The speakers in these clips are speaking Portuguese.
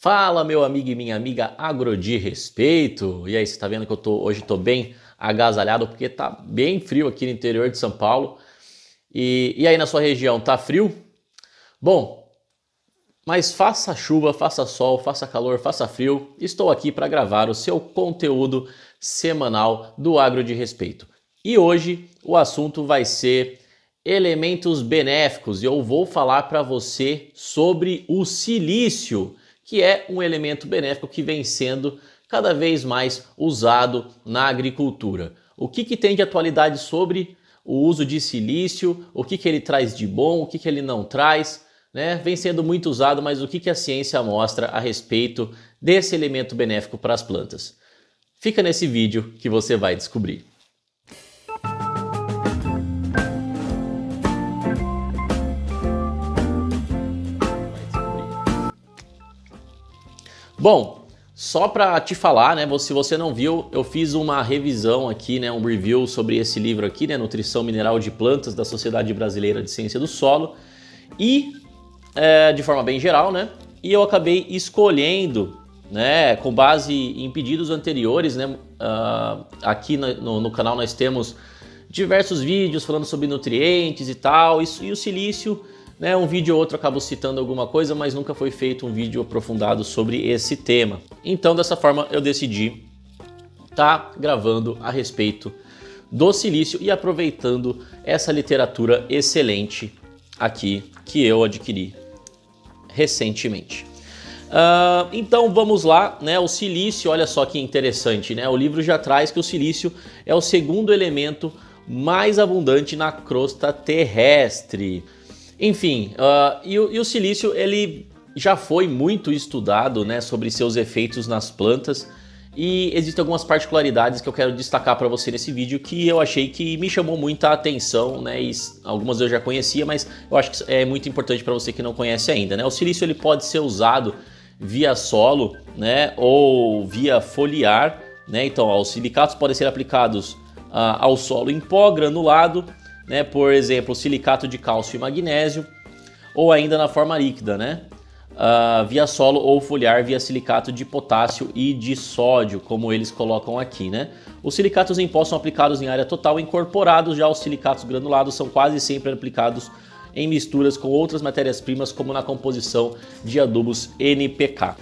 Fala, meu amigo e minha amiga Agro de Respeito. E aí, você tá vendo que hoje tô bem agasalhado porque tá bem frio aqui no interior de São Paulo. E aí na sua região, tá frio? Bom, mas faça chuva, faça sol, faça calor, faça frio, estou aqui para gravar o seu conteúdo semanal do Agro de Respeito. E hoje o assunto vai ser elementos benéficos e eu vou falar para você sobre o silício, que é um elemento benéfico que vem sendo cada vez mais usado na agricultura. O que tem de atualidade sobre o uso de silício, o que ele traz de bom, o que ele não traz, né? Vem sendo muito usado, mas o que a ciência mostra a respeito desse elemento benéfico para as plantas? Fica nesse vídeo que você vai descobrir. Bom, só para te falar, né, se você não viu, eu fiz uma revisão aqui, né, um review sobre esse livro aqui, né, Nutrição Mineral de Plantas da Sociedade Brasileira de Ciência do Solo e, de forma bem geral, né, e eu acabei escolhendo, né, com base em pedidos anteriores, né, aqui no canal nós temos diversos vídeos falando sobre nutrientes e tal, e o silício, né, um vídeo ou outro acabo citando alguma coisa, mas nunca foi feito um vídeo aprofundado sobre esse tema. Então, dessa forma, eu decidi estar gravando a respeito do silício e aproveitando essa literatura excelente aqui que eu adquiri recentemente. Então vamos lá, né? O silício, olha só que interessante, né? O livro já traz que o silício é o segundo elemento mais abundante na crosta terrestre. Enfim, e o silício ele já foi muito estudado, né, sobre seus efeitos nas plantas e existem algumas particularidades que eu quero destacar para você nesse vídeo que eu achei que me chamou muita atenção, né, e algumas eu já conhecia, mas eu acho que é muito importante para você que não conhece ainda, né? O silício ele pode ser usado via solo, né, ou via foliar, né? Então, os silicatos podem ser aplicados ao solo em pó granulado, né, por exemplo, silicato de cálcio e magnésio, ou ainda na forma líquida, né, via solo ou foliar via silicato de potássio e de sódio, como eles colocam aqui, né. Os silicatos em pó são aplicados em área total incorporados, já os silicatos granulados são quase sempre aplicados em misturas com outras matérias-primas, como na composição de adubos NPK.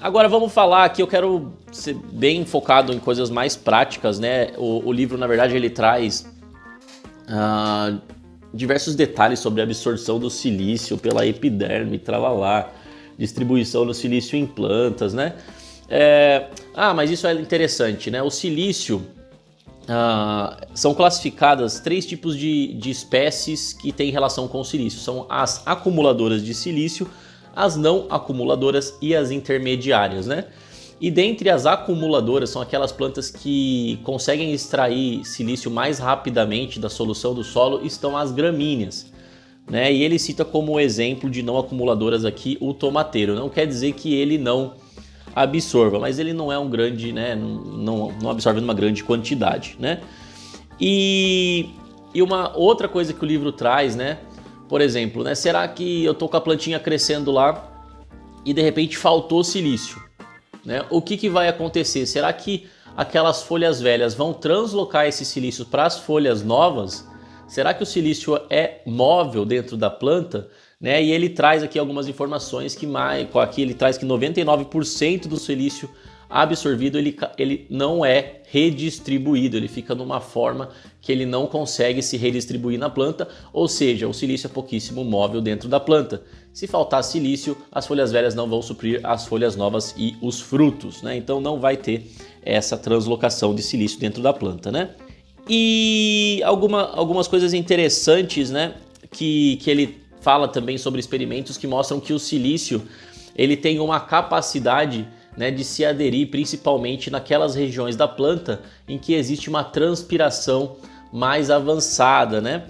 Agora vamos falar aqui, eu quero ser bem focado em coisas mais práticas, né. O livro, na verdade, ele traz diversos detalhes sobre a absorção do silício pela epiderme, tralalá, distribuição do silício em plantas, né? Mas isso é interessante, né? O silício, são classificadas 3 tipos de espécies que têm relação com o silício. São as acumuladoras de silício, as não acumuladoras e as intermediárias, né? E dentre as acumuladoras são aquelas plantas que conseguem extrair silício mais rapidamente da solução do solo, estão as gramíneas, né? E ele cita como exemplo de não acumuladoras aqui o tomateiro. Não quer dizer que ele não absorva, mas ele não é um grande, né? Não absorve numa grande quantidade, né? E uma outra coisa que o livro traz, né? Por exemplo, né? Será que eu tô com a plantinha crescendo lá e de repente faltou silício? Né? O que vai acontecer? Será que aquelas folhas velhas vão translocar esse silício para as folhas novas? Será que o silício é móvel dentro da planta? Né? E ele traz aqui algumas informações que aqui ele traz que 99% do silício absorvido ele não é redistribuído, ele fica numa forma que ele não consegue se redistribuir na planta, ou seja, o silício é pouquíssimo móvel dentro da planta. Se faltar silício, as folhas velhas não vão suprir as folhas novas e os frutos, né? Então não vai ter essa translocação de silício dentro da planta, né? E algumas coisas interessantes, né, que ele fala também sobre experimentos que mostram que o silício ele tem uma capacidade, né, de se aderir principalmente naquelas regiões da planta em que existe uma transpiração mais avançada, né?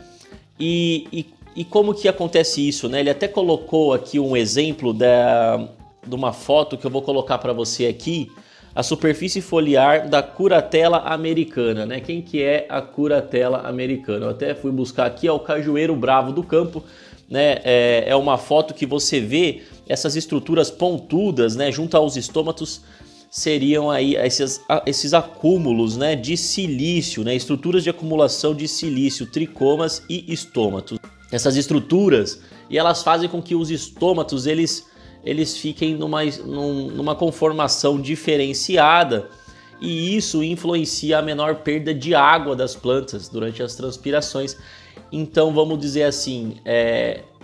E como que acontece isso, né? Ele até colocou aqui um exemplo de uma foto que eu vou colocar para você aqui, a superfície foliar da curatela americana, né? Quem que é a curatela americana? Eu até fui buscar aqui, é o cajueiro bravo do campo, né, é uma foto que você vê essas estruturas pontudas, né, junto aos estômatos, seriam aí esses acúmulos, né, de silício, né, estruturas de acumulação de silício, tricomas e estômatos. Essas estruturas, e elas fazem com que os estômatos eles fiquem numa conformação diferenciada, e isso influencia a menor perda de água das plantas durante as transpirações. Então vamos dizer assim,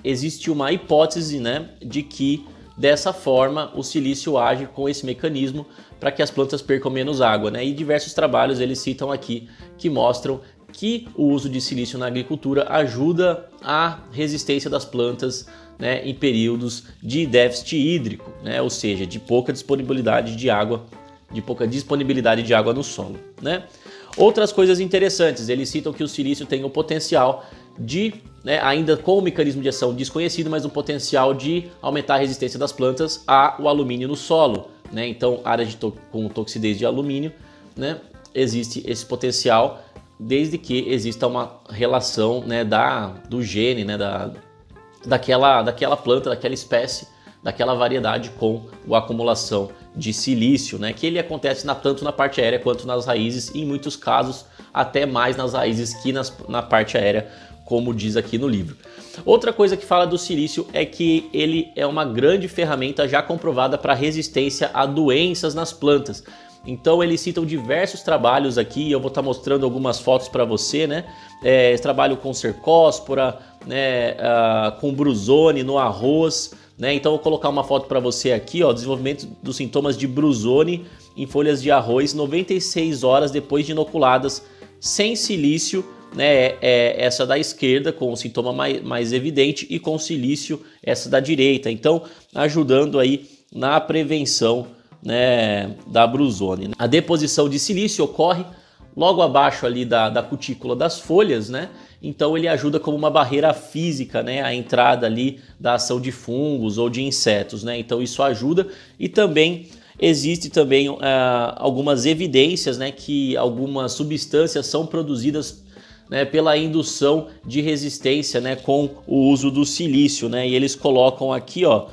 existe uma hipótese, né, de que dessa forma o silício age com esse mecanismo para que as plantas percam menos água, né? E diversos trabalhos eles citam aqui que mostram que o uso de silício na agricultura ajuda a resistência das plantas, né, em períodos de déficit hídrico, né? Ou seja, de pouca disponibilidade de água no solo, né? Outras coisas interessantes, eles citam que o silício tem o potencial de, né, ainda com o mecanismo de ação desconhecido, mas o potencial de aumentar a resistência das plantas ao alumínio no solo, né? Então, áreas com toxidez de alumínio, né, existe esse potencial, desde que exista uma relação, né, do gene, né, daquela planta, daquela espécie, daquela variedade com a acumulação de silício, né, que ele acontece tanto na parte aérea quanto nas raízes, e em muitos casos até mais nas raízes que na parte aérea, como diz aqui no livro. Outra coisa que fala do silício é que ele é uma grande ferramenta já comprovada para resistência a doenças nas plantas. Então eles citam diversos trabalhos aqui, eu vou estar mostrando algumas fotos para você, né? Trabalho com cercóspora, né? Com brusone no arroz, né? Então eu vou colocar uma foto para você aqui, ó, desenvolvimento dos sintomas de brusone em folhas de arroz 96 horas depois de inoculadas sem silício, né? Essa da esquerda com o sintoma mais evidente, e com silício essa da direita. Então ajudando aí na prevenção, né, da brusone. A deposição de silício ocorre logo abaixo ali da cutícula das folhas, né? Então ele ajuda como uma barreira física, né, a entrada ali da ação de fungos ou de insetos, né? Então isso ajuda, e também existe também algumas evidências, né, que algumas substâncias são produzidas, né, pela indução de resistência, né, com o uso do silício, né? E eles colocam aqui, ó,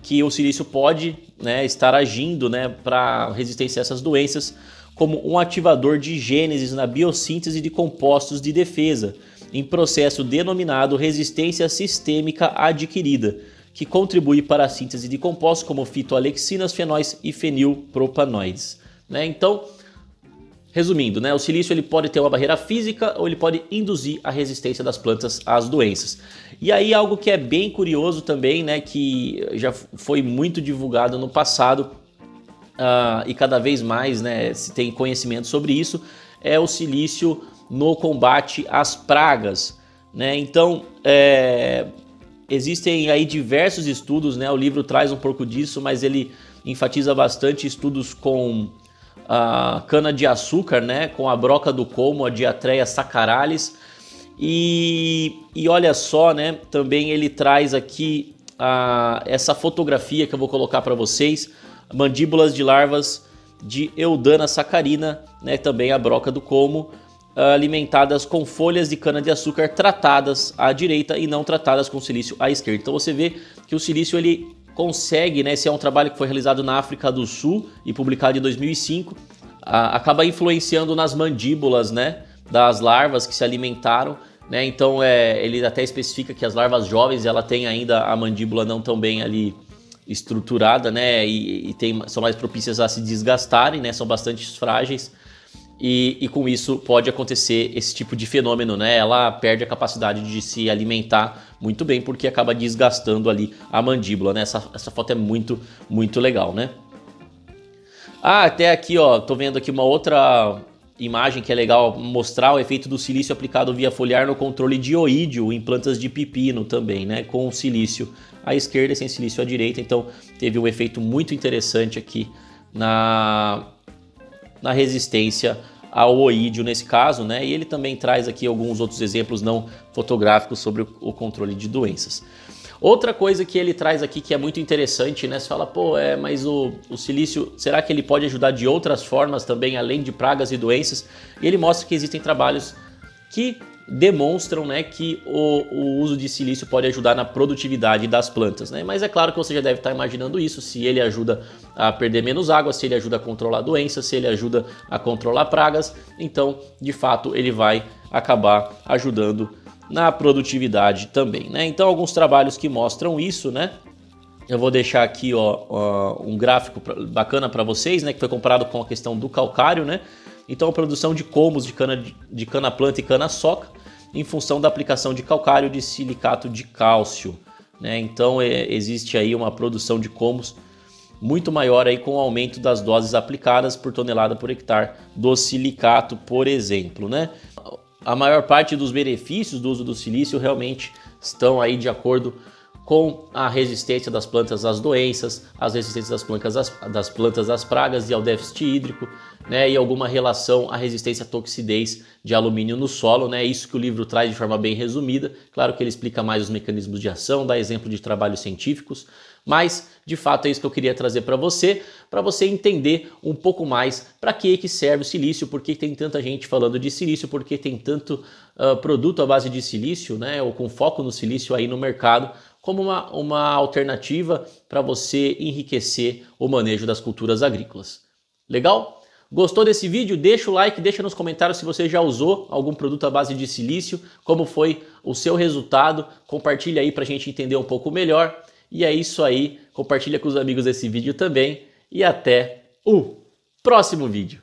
que o silício pode, né, estar agindo, né, para resistência a essas doenças como um ativador de gênesis na biossíntese de compostos de defesa, em processo denominado resistência sistêmica adquirida, que contribui para a síntese de compostos como fitoalexinas, fenóis e fenilpropanoides, né? Então, resumindo, né, o silício ele pode ter uma barreira física ou ele pode induzir a resistência das plantas às doenças. E aí algo que é bem curioso também, né, que já foi muito divulgado no passado, e cada vez mais, né, se tem conhecimento sobre isso, é o silício no combate às pragas, né? Então existem aí diversos estudos, né, o livro traz um pouco disso, mas ele enfatiza bastante estudos com a cana-de-açúcar, né, com a broca do colmo, a Diatreia sacaralis, e olha só, né, também ele traz aqui essa fotografia que eu vou colocar para vocês, mandíbulas de larvas de Eudana sacarina, né, também a broca do colmo, alimentadas com folhas de cana-de-açúcar tratadas à direita e não tratadas com silício à esquerda. Então você vê que o silício ele consegue, né, esse é um trabalho que foi realizado na África do Sul e publicado em 2005, acaba influenciando nas mandíbulas, né, das larvas que se alimentaram, né? Então ele até especifica que as larvas jovens ela tem ainda a mandíbula não tão bem ali estruturada, né, e são mais propícias a se desgastarem, né, são bastante frágeis, e com isso pode acontecer esse tipo de fenômeno, né, ela perde a capacidade de se alimentar muito bem porque acaba desgastando ali a mandíbula, né. Essa foto é muito, muito legal, né. Até aqui, ó, tô vendo aqui uma outra imagem que é legal mostrar o efeito do silício aplicado via foliar no controle de oídio em plantas de pepino também, né, com silício à esquerda e sem silício à direita. Então teve um efeito muito interessante aqui na resistência ao oídio nesse caso, né, e ele também traz aqui alguns outros exemplos não fotográficos sobre o controle de doenças. Outra coisa que ele traz aqui que é muito interessante, né? Você fala, pô, mas o silício, será que ele pode ajudar de outras formas também, além de pragas e doenças? E ele mostra que existem trabalhos que demonstram, né, que o uso de silício pode ajudar na produtividade das plantas, né? Mas é claro que você já deve estar imaginando isso, se ele ajuda a perder menos água, se ele ajuda a controlar doenças, se ele ajuda a controlar pragas, então de fato ele vai acabar ajudando na produtividade também, né? Então alguns trabalhos que mostram isso, né? Eu vou deixar aqui um gráfico bacana para vocês, né, que foi comparado com a questão do calcário, né? Então a produção de colmos de cana-planta e cana-soca em função da aplicação de calcário de silicato de cálcio, né? Então existe aí uma produção de colmos muito maior aí com o aumento das doses aplicadas por tonelada por hectare do silicato, por exemplo, né? A maior parte dos benefícios do uso do silício realmente estão aí de acordo com a resistência das plantas às doenças, as resistências das plantas às pragas e ao déficit hídrico, né, e alguma relação à resistência à toxidez de alumínio no solo, né, isso que o livro traz de forma bem resumida. Claro que ele explica mais os mecanismos de ação, dá exemplo de trabalhos científicos, mas de fato é isso que eu queria trazer para você entender um pouco mais para que serve o silício, por que tem tanta gente falando de silício, por que tem tanto produto à base de silício, né, ou com foco no silício aí no mercado, como uma alternativa para você enriquecer o manejo das culturas agrícolas. Legal? Gostou desse vídeo? Deixa o like, deixa nos comentários se você já usou algum produto à base de silício, como foi o seu resultado, compartilha aí para a gente entender um pouco melhor. E é isso aí, compartilha com os amigos esse vídeo também e até o próximo vídeo.